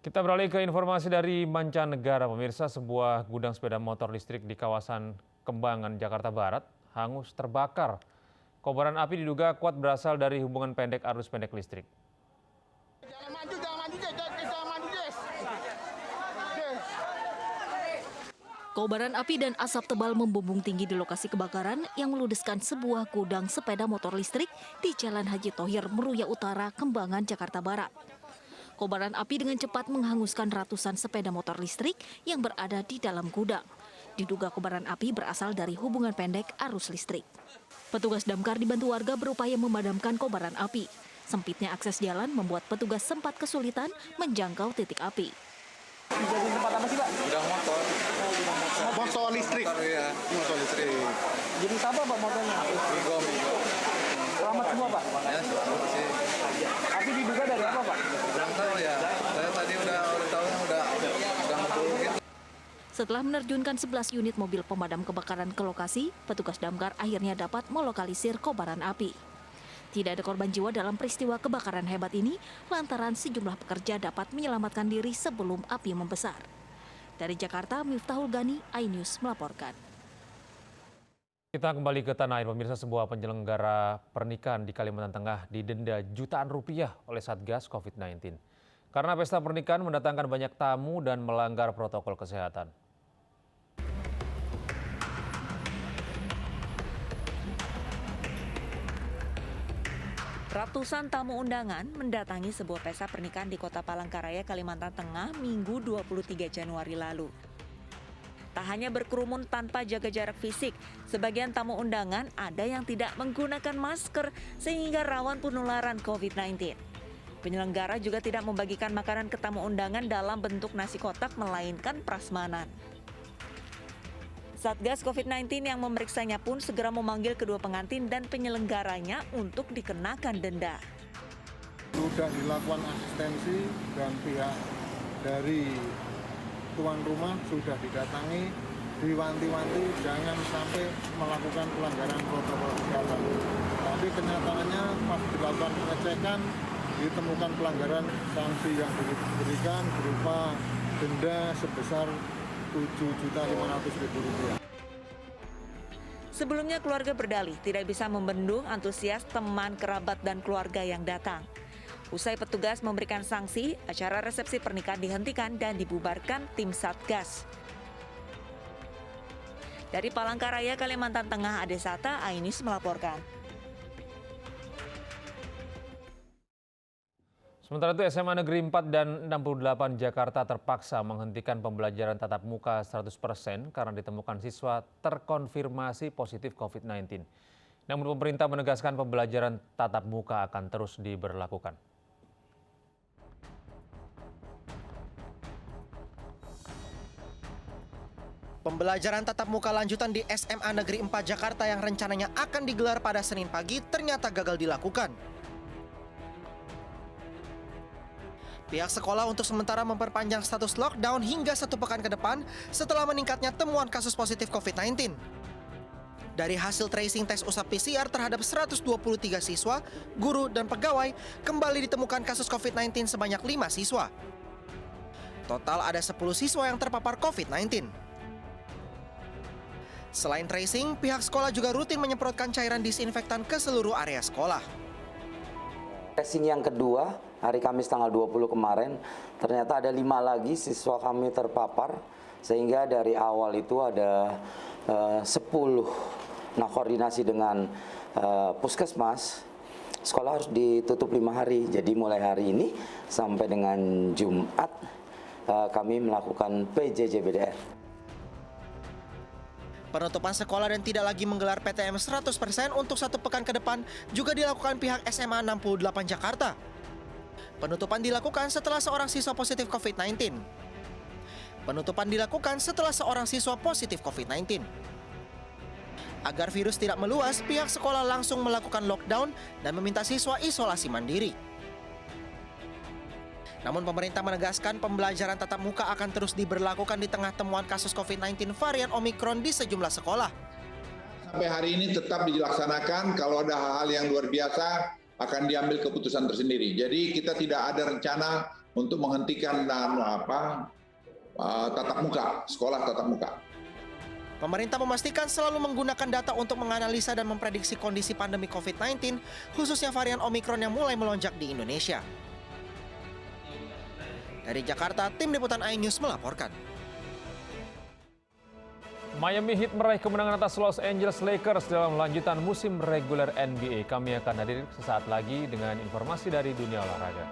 Kita beralih ke informasi dari mancanegara. Pemirsa, sebuah gudang sepeda motor listrik di kawasan Kembangan, Jakarta Barat hangus terbakar. Kobaran api diduga kuat berasal dari hubungan pendek arus pendek listrik. Kobaran api dan asap tebal membumbung tinggi di lokasi kebakaran yang meludeskan sebuah gudang sepeda motor listrik di Jalan Haji Thohir, Meruya Utara, Kembangan, Jakarta Barat. Kobaran api dengan cepat menghanguskan ratusan sepeda motor listrik yang berada di dalam gudang. Diduga kobaran api berasal dari hubungan pendek arus listrik. Petugas damkar dibantu warga berupaya memadamkan kobaran api. Sempitnya akses jalan membuat petugas sempat kesulitan menjangkau titik api. Jadi tempat apa sih, Pak? Gudang motor. Motor listrik. Motor, ya. Motor listrik. Jenis apa, Pak, motornya? Migo. Selamat semua, Pak. Ya, selamat sih. Api diduga dari apa, Pak? Kurang tahu ya. Saya tadi udah tahu udah ngebul gitu. Setelah menerjunkan 11 unit mobil pemadam kebakaran ke lokasi, petugas damkar akhirnya dapat melokalisir kobaran api. Tidak ada korban jiwa dalam peristiwa kebakaran hebat ini, lantaran sejumlah pekerja dapat menyelamatkan diri sebelum api membesar. Dari Jakarta, Miftahul Gani, iNews melaporkan. Kita kembali ke tanah air. Pemirsa, sebuah penyelenggara pernikahan di Kalimantan Tengah didenda jutaan rupiah oleh Satgas COVID-19. Karena pesta pernikahan mendatangkan banyak tamu dan melanggar protokol kesehatan. Ratusan tamu undangan mendatangi sebuah pesta pernikahan di Kota Palangkaraya, Kalimantan Tengah, Minggu 23 Januari lalu. Tak hanya berkerumun tanpa jaga jarak fisik, sebagian tamu undangan ada yang tidak menggunakan masker sehingga rawan penularan COVID-19. Penyelenggara juga tidak membagikan makanan ke tamu undangan dalam bentuk nasi kotak, melainkan prasmanan. Satgas COVID-19 yang memeriksanya pun segera memanggil kedua pengantin dan penyelenggaranya untuk dikenakan denda. Sudah dilakukan asistensi dan pihak dari tuan rumah sudah didatangi, diwanti-wanti jangan sampai melakukan pelanggaran protokol kesehatan. Tapi kenyataannya pas dilakukan pengecekan ditemukan pelanggaran, sanksi yang diberikan berupa denda sebesar Rp7.500.000. Sebelumnya keluarga berdalih tidak bisa membendung antusias teman, kerabat, dan keluarga yang datang. Usai petugas memberikan sanksi, acara resepsi pernikahan dihentikan dan dibubarkan tim Satgas. Dari Palangkaraya, Kalimantan Tengah, Ade Sata, iNews melaporkan. Sementara itu, SMA Negeri 4 dan 68 Jakarta terpaksa menghentikan pembelajaran tatap muka 100% karena ditemukan siswa terkonfirmasi positif COVID-19. Namun pemerintah menegaskan pembelajaran tatap muka akan terus diberlakukan. Pembelajaran tatap muka lanjutan di SMA Negeri 4 Jakarta yang rencananya akan digelar pada Senin pagi ternyata gagal dilakukan. Pihak sekolah untuk sementara memperpanjang status lockdown hingga 1 pekan ke depan setelah meningkatnya temuan kasus positif COVID-19. Dari hasil tracing tes usap PCR terhadap 123 siswa, guru, dan pegawai, kembali ditemukan kasus COVID-19 sebanyak 5 siswa. Total ada 10 siswa yang terpapar COVID-19. Selain tracing, pihak sekolah juga rutin menyemprotkan cairan disinfektan ke seluruh area sekolah. Tracing yang kedua, hari Kamis tanggal 20 kemarin, ternyata ada 5 lagi siswa kami terpapar, sehingga dari awal itu ada 10. Nah, koordinasi dengan puskesmas, sekolah harus ditutup 5 hari. Jadi mulai hari ini sampai dengan Jumat, kami melakukan PJJ/BDR. Penutupan sekolah dan tidak lagi menggelar PTM 100% untuk 1 pekan ke depan juga dilakukan pihak SMA 68 Jakarta. Penutupan dilakukan setelah seorang siswa positif COVID-19. Penutupan dilakukan setelah seorang siswa positif COVID-19. Agar virus tidak meluas, pihak sekolah langsung melakukan lockdown dan meminta siswa isolasi mandiri. Namun pemerintah menegaskan pembelajaran tatap muka akan terus diberlakukan di tengah temuan kasus COVID-19 varian Omikron di sejumlah sekolah. Sampai hari ini tetap dilaksanakan, kalau ada hal-hal yang luar biasa akan diambil keputusan tersendiri. Jadi kita tidak ada rencana untuk menghentikan tatap muka, sekolah tatap muka. Pemerintah memastikan selalu menggunakan data untuk menganalisa dan memprediksi kondisi pandemi COVID-19, khususnya varian Omikron yang mulai melonjak di Indonesia. Dari Jakarta, Tim Liputan iNews melaporkan. Miami Heat meraih kemenangan atas Los Angeles Lakers dalam lanjutan musim reguler NBA. Kami akan hadir sesaat lagi dengan informasi dari dunia olahraga.